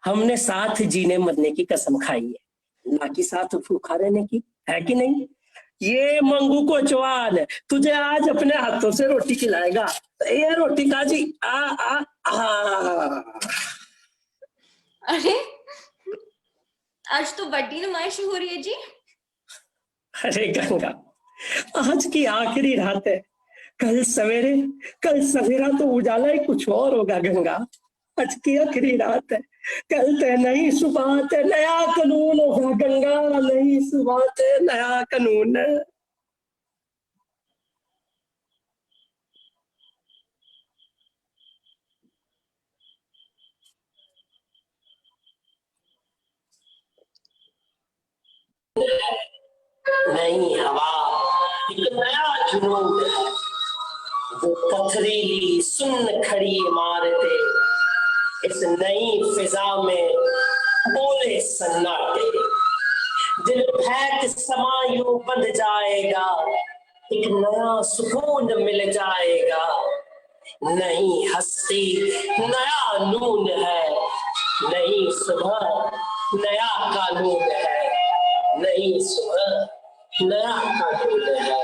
हमने साथ जीने मरने की कसम खाई है, ना कि साथ भूखा रहने की, है कि नहीं? ये मंगू को जवान तुझे आज अपने हाथों से रोटी खिलाएगा। ये रोटी का जी आ आ आ। अरे आज तो बड़ी नुमाइश हो रही है जी। अरे गंगा, आज की आखिरी रात है, कल सवेरा तो उजाला ही कुछ और होगा। गंगा, आज की आखिरी रात है, कल ते नई सुबह ते नया कानून होगा। गंगा, नई सुबह ते नया कानून। नई हवा, एक नया जुनून है, वो पथरीली सुन्न खड़ी इमारतें इस नई फिजा में बोले सन्नाटे। दिल फेंक समा यूं बंध जाएगा, एक नया सुकून मिल जाएगा। नई हस्ती नया नून है, नई सुबह नया कानून है, नई सुबह नया कानून है।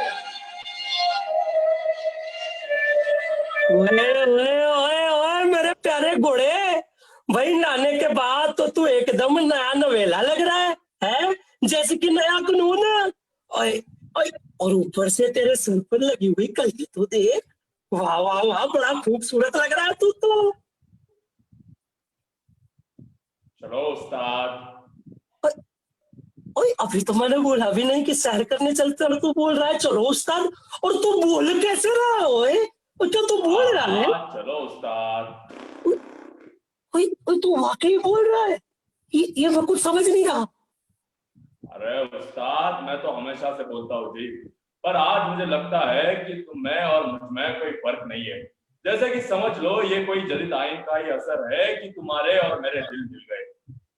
ओए ओए ओए ओए मेरे प्यारे घोड़े, भाई नहाने के बाद तो तू एकदम नया नवेला लग रहा है? जैसे कि नया कानून। ओए ओए, और ऊपर से तेरे सर पर लगी हुई कलगी तो देख। वाह वाह वाह, बड़ा खूबसूरत लग रहा है तू तो। चलो उस्ताद। ओए, अभी तो मैंने बोला भी नहीं कि सैर करने चलते और तू बोल रहा है चलो उस्ताद। और तू बोल कैसे रहा है? ओए क्या तू बोल रहा है? चलो उस्ताद। ओए ओए, तू वाकई बोल रहा है? ये मैं कुछ समझ नहीं रहा। अरे उस्ताद, मैं तो हमेशा से बोलता हूँ जी, पर आज मुझे लगता है कि तुम में और मुझ में कोई फर्क नहीं है। जैसे कि समझ लो ये कोई जदीद आइन का ही असर है कि तुम्हारे और मेरे दिल मिल गए।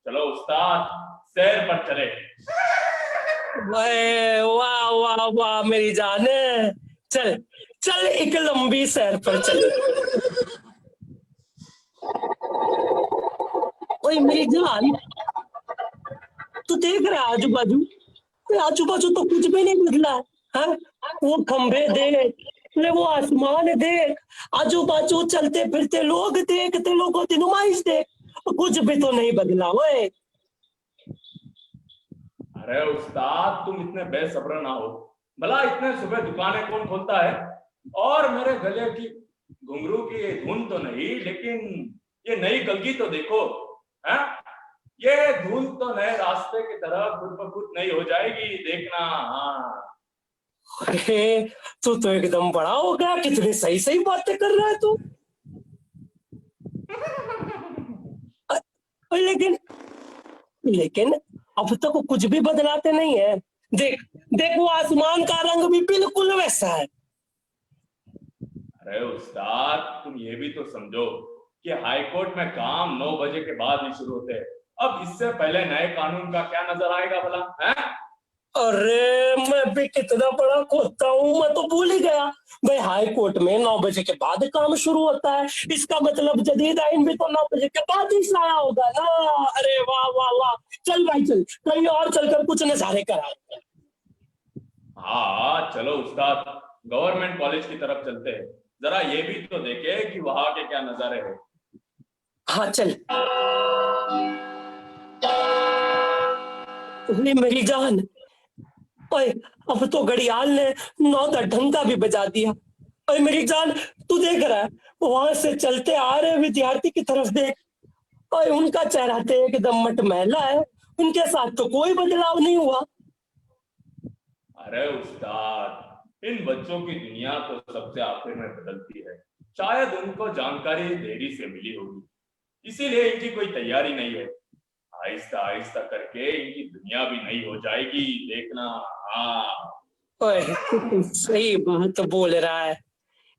चलो उस्ताद, सैर पर चले। वाह वाह वाह मेरी जाने, चल चल एक लंबी सैर पर चले। ओए मेरी जान, तू देख रहा है आजू बाजू तो कुछ भी नहीं बदला है। वो खंबे देख, वो आसमान देख, आजू बाजू चलते फिरते लोग देखते लोगों की नुमाइश देख, कुछ भी तो नहीं बदला। ओए अरे उस्ताद, तुम इतने बेसब्र ना हो। भला इतने सुबह दुकानें कौन खोलता है? और मेरे गले की घुंघरू की ये धुन तो नहीं, लेकिन ये नई कलगी तो देखो। है ये धुन तो नए रास्ते की तरफ खुद ब खुद नहीं हो जाएगी, देखना। हाँ अरे तू तो एकदम बड़ा हो गया, कितनी सही सही बातें कर रहा है तू। लेकिन अब तक तो कुछ भी बदलाते नहीं है। देख देख, वो आसमान का रंग भी बिल्कुल वैसा है। अरे उस्ताद, तुम ये भी तो समझो कि हाईकोर्ट में काम 9 बजे के बाद ही शुरू होते हैं। अब इससे पहले नए कानून का क्या नजर आएगा भला? है अरे मैं भी कितना बड़ा खोता हूँ, मैं तो भूल ही गया। भाई हाई कोर्ट में 9 बजे के बाद काम शुरू होता है, इसका मतलब जदीद आइन भी तो 9 बजे के बाद ही लाया होगा ना। अरे वाह वाह वाह, चल भाई चल, कहीं और चलकर कुछ नजारे करा। हाँ चलो उस्ताद, गवर्नमेंट कॉलेज की तरफ चलते हैं, जरा ये भी तो देखे कि वहां के क्या नजारे हैं। हाँ चल। अरे मेरी जान, ओए अब तो घड़ियाल ने 9 ढंका भी बजा दिया। ओए मेरी जान, तू देख रहा है वहां से चलते आ रहे विद्यार्थी की तरफ देख। ओए उनका चेहरा तो एकदम मटमैला है, उनके साथ तो कोई बदलाव नहीं हुआ। अरे उस्ताद, इन बच्चों की दुनिया तो सबसे आखिर में बदलती है, शायद उनको जानकारी देरी से मिली होगी, इसीलिए इनकी कोई तैयारी नहीं है। आहिस्ता आहिस्ता करके इनकी दुनिया भी नई हो जाएगी, देखना। हाँ ओए सही बात बोल रहा है,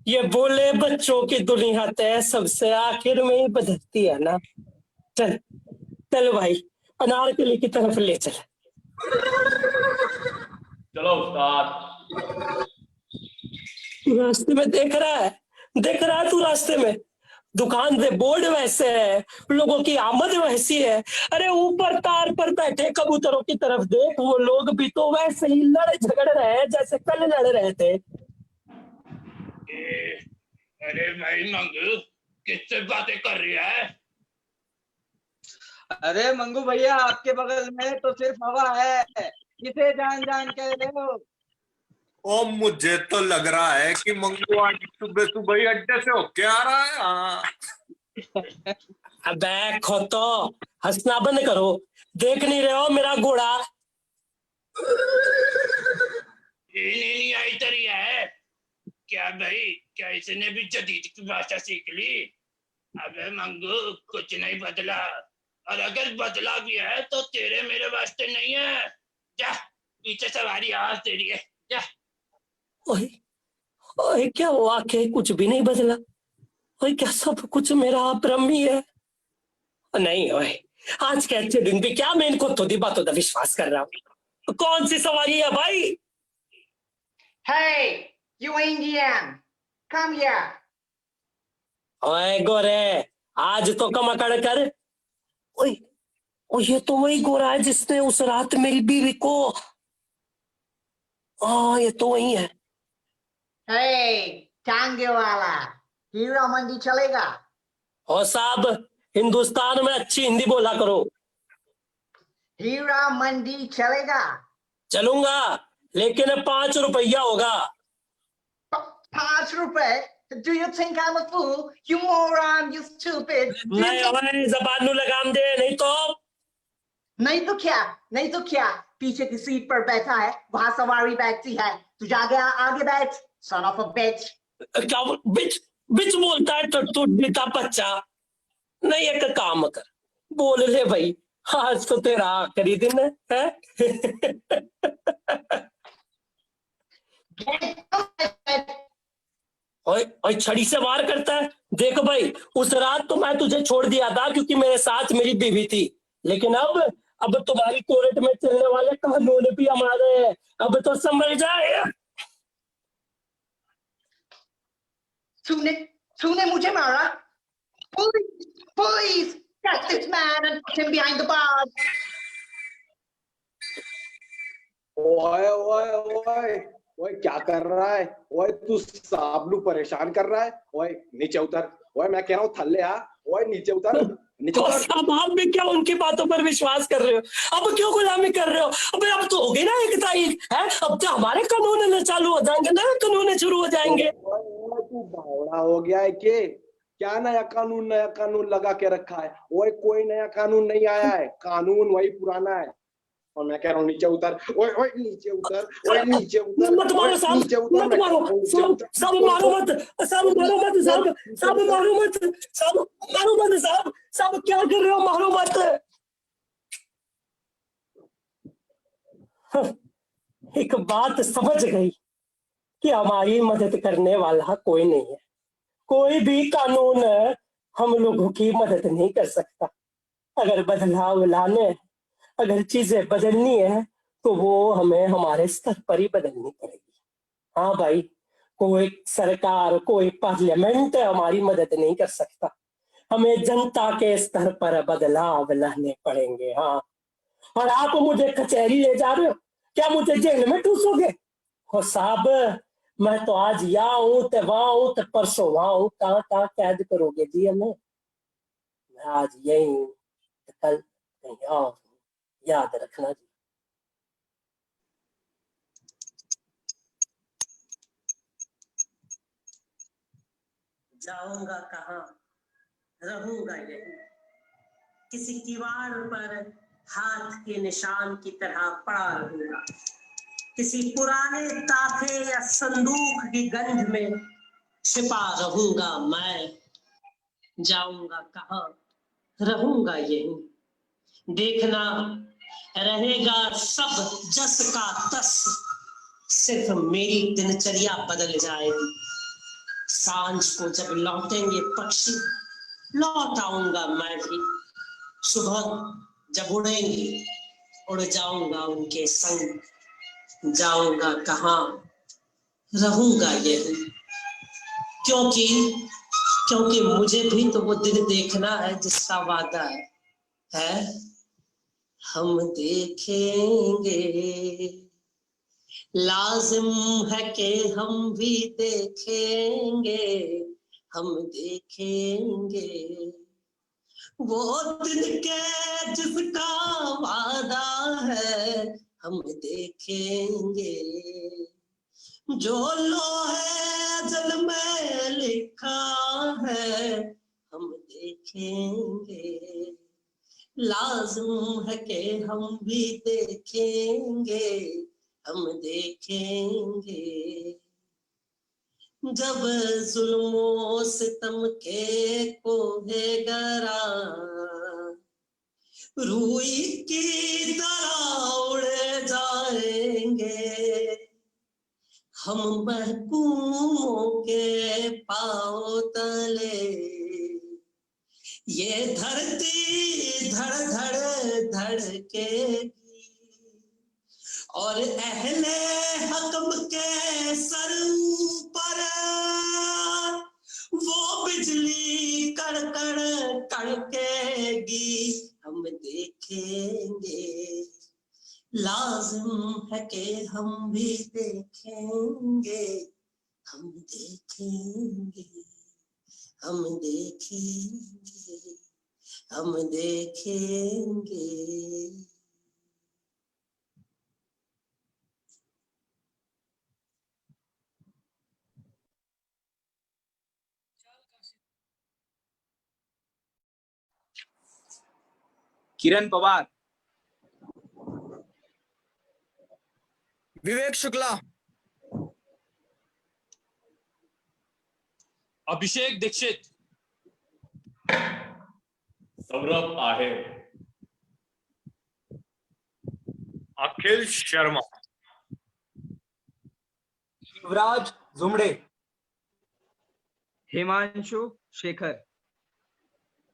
ये बोले बच्चों की दुनिया तय सबसे आखिर में ही बदलती है ना। चल चल भाई, अनारकली की तरफ ले चल। चलो उस्ताद। तू रास्ते में देख रहा है तू रास्ते में दुकान पे बोर्ड वैसे है, लोगों की आमद वैसी है। अरे ऊपर तार पर बैठे कबूतरों की तरफ देख, वो लोग भी तो वैसे ही लड़ झगड़ रहे हैं जैसे कल लड़ रहे थे। अरे भाई मंगू, किससे बातें कर रही है? अरे मंगू भैया, आपके बगल में तो सिर्फ हवा है, किसे जान जान कह रहे हो? ओ मुझे तो लग रहा है कि मंगू आज सुबह सुबह ही अड्डे से होके आ रहा है। हाँ। अबे खोतो, हंसना बंद करो, देख नहीं रहे हो मेरा घोड़ा? नहीं आई तरी है क्या भाई? क्या इसने भी जदीद की भाषा सीख ली? अबे मंगू, कुछ नहीं बदला, और अगर बदला भी है तो तेरे मेरे वास्ते नहीं है। जा, पीछे सवारी आ तेरी है, जा। ओए ओए, क्या वाकई कुछ भी नहीं बदला? ओए क्या सब कुछ मेरा भ्रम ही है? नहीं ओए, आज के अच्छे दिन पे क्या मैं इनको थोड़ी बातों का विश्वास कर रहा हूँ। कौन सी सवारी है भाई? Hey, you Indian, come here. ओए गोरे, आज तो कम अकड़ कर। ओए ओ, ये तो वही गोरा है जिसने उस रात मेरी बीवी को। हाँ ये तो वही है। Hey, टांगे वाला, हीरा मंडी चलेगा? और साहब, हिंदुस्तान में अच्छी हिंदी बोला करो। हीरा मंडी चलेगा? चलूंगा, लेकिन 5 रुपया होगा। 5 रुपए? Do you think I'm a fool? You moron, you stupid. नहीं जबान नु लगाम दे, नहीं तो क्या? पीछे की सीट पर बैठा है, वहां सवारी बैठती है, तू जाके आगे बैठ, son of a bitch. क्या बिच बोलता है तो बेटा बच्चा? नहीं एक काम कर, बोल ले भाई, आज तो तेरा आखिरी दिन है? ओए छड़ी से वार करता है। देखो भाई, उस रात तो मैं तुझे छोड़ दिया था क्योंकि मेरे साथ मेरी बीवी थी, लेकिन अब तुम्हारी कोर्ट में चलने वाले कानून भी हमारे हैं, अब तो संभल जाए। तूने मुझे मारा? Please, catch this man and put him behind the bars. ओए ओए ओए ओए, क्या कर रहा है? ओए तू साबलू परेशान कर रहा है। ओए नीचे उतर। ओए मैं कह रहा हूँ थल्ले आ। ओए नीचे उतर, नीचे उतर। साहब आप भी क्या उनकी बातों पर विश्वास कर रहे हो? अब क्यों गुलामी कर रहे हो? अबे अब तो हो गई ना 1 तारीख है, अब तो हमारे कानून चालू हो जाएंगे ना, कानून शुरू हो जाएंगे। तू बावड़ा हो गया है क्या नया कानून लगा के रखा है? ओए कोई नया कानून नहीं आया है, कानून वही पुराना है। और मैं कह रहा हूँ नीचे उतर। ओए ओए नीचे उतर, ओए नीचे उतर। मत मारो साहब, मत मारो साहब, मारो मत साहब, मारो मत साहब, साहब मारो मत साहब, मारो मत साहब, साहब क्या कर रहे हो? मारो मत। एक बात समझ गई कि हमारी मदद करने वाला कोई नहीं है, कोई भी कानून हम लोगों की मदद नहीं कर सकता। अगर बदलाव लाने, अगर चीजें बदलनी है तो वो हमें हमारे स्तर पर ही बदलनी पड़ेगी। हाँ भाई, कोई सरकार, कोई पार्लियामेंट हमारी मदद नहीं कर सकता, हमें जनता के स्तर पर बदलाव लाने पड़ेंगे। हाँ, और आप मुझे कचहरी ले जा रहे हो, क्या मुझे जेल में ठूसोगे? हो साहब, मैं तो आज यहाँ हूँ तो वहां हूँ तो परसों वहां हूँ, कहाँ कहाँ कैद करोगे जी हमें? मैं आज यही हूँ तो कल कहीं और हूँ, याद रखना जी। जाऊंगा कहाँ, रहूंगा यही, किसी किवाड़ पर हाथ के निशान की तरह पड़ा रहूंगा, किसी पुराने ताखे या संदूक की गंध में छिपा रहूंगा मैं। जाऊंगा कहाँ, रहूंगा यही, देखना रहेगा सब जस का तस, सिर्फ मेरी दिनचर्या बदल जाएगी। सांझ को जब लौटेंगे पक्षी, लौट आऊंगा मैं भी। सुबह जब उड़ेंगे, उड़ जाऊंगा उनके संग। जाऊंगा कहाँ, रहूंगा यही, क्योंकि मुझे भी तो वो दिन देखना है जिसका वादा है? हम देखेंगे, लाजिम है कि हम भी देखेंगे, हम देखेंगे वो दिन के जिसका वादा है। हम देखेंगे जो लोहे जल में लिखा है, हम देखेंगे, लाजिम है कि हम भी देखेंगे, हम देखेंगे। जब जुल्मों सितम के कोहे गरा रूई की तरह उड़ जाएंगे, हम महकूमों के पांव तले ये धरती धड़ धड़ धड़केगी, और अहले हकम के सर पर वो बिजली कड़कड़ कड़केगी। हम देखेंगे, लाजिम है कि हम भी देखेंगे, हम देखेंगे, हम देखेंगे, हम देखेंगे। किरण पवार, विवेक शुक्ला, अभिषेक दीक्षित, सौरभ आहेर, अखिल शर्मा, युवराज जुमड़े, हिमांशु शेखर,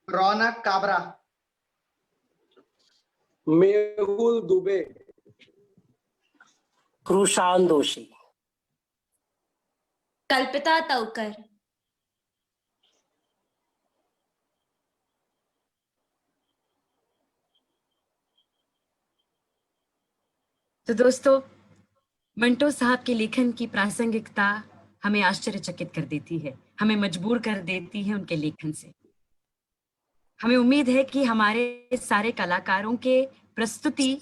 रौनक काबरा, मेहुल दुबे, कृषान दोषी, कल्पिता तवकर, तो दोस्तों, मंटो साहब के लेखन की प्रासंगिकता हमें आश्चर्यचकित कर देती है, हमें मजबूर कर देती है उनके लेखन से। हमें उम्मीद है कि हमारे सारे कलाकारों के प्रस्तुति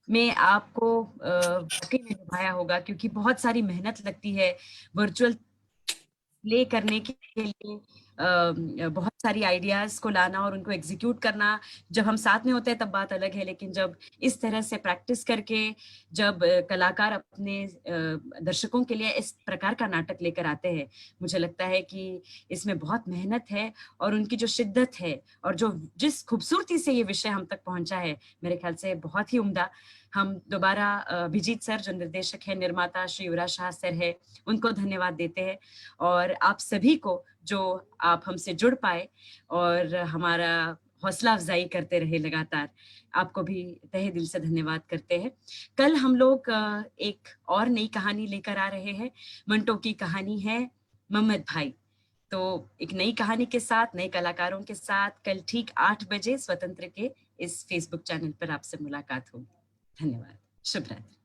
में आपको वाकई में निभाया होगा, क्योंकि बहुत सारी मेहनत लगती है वर्चुअल प्ले करने के लिए, बहुत सारी आइडियाज को लाना और उनको एग्जीक्यूट करना। जब हम साथ में होते हैं तब बात अलग है, लेकिन जब इस तरह से प्रैक्टिस करके जब कलाकार अपने दर्शकों के लिए इस प्रकार का नाटक लेकर आते हैं, मुझे लगता है कि इसमें बहुत मेहनत है और उनकी जो शिद्दत है और जो जिस खूबसूरती से ये विषय हम तक पहुंचा है, मेरे ख्याल से बहुत ही उम्दा। हम दोबारा अभिजीत सर जो निर्देशक है, निर्माता श्री युवराज शाह सर है, उनको धन्यवाद देते हैं, और आप सभी को जो आप हमसे जुड़ पाए और हमारा हौसला अफजाई करते रहे लगातार। आपको भी तहे दिल से धन्यवाद करते हैं। कल हम लोग एक और नई कहानी लेकर आ रहे हैं। मंटो की कहानी है मोहम्मद भाई। तो एक नई कहानी के साथ, नए कलाकारों के साथ कल ठीक 8 बजे स्वतंत्र के इस फेसबुक चैनल पर आपसे मुलाकात होगी। धन्यवाद। शुभ रात्रि।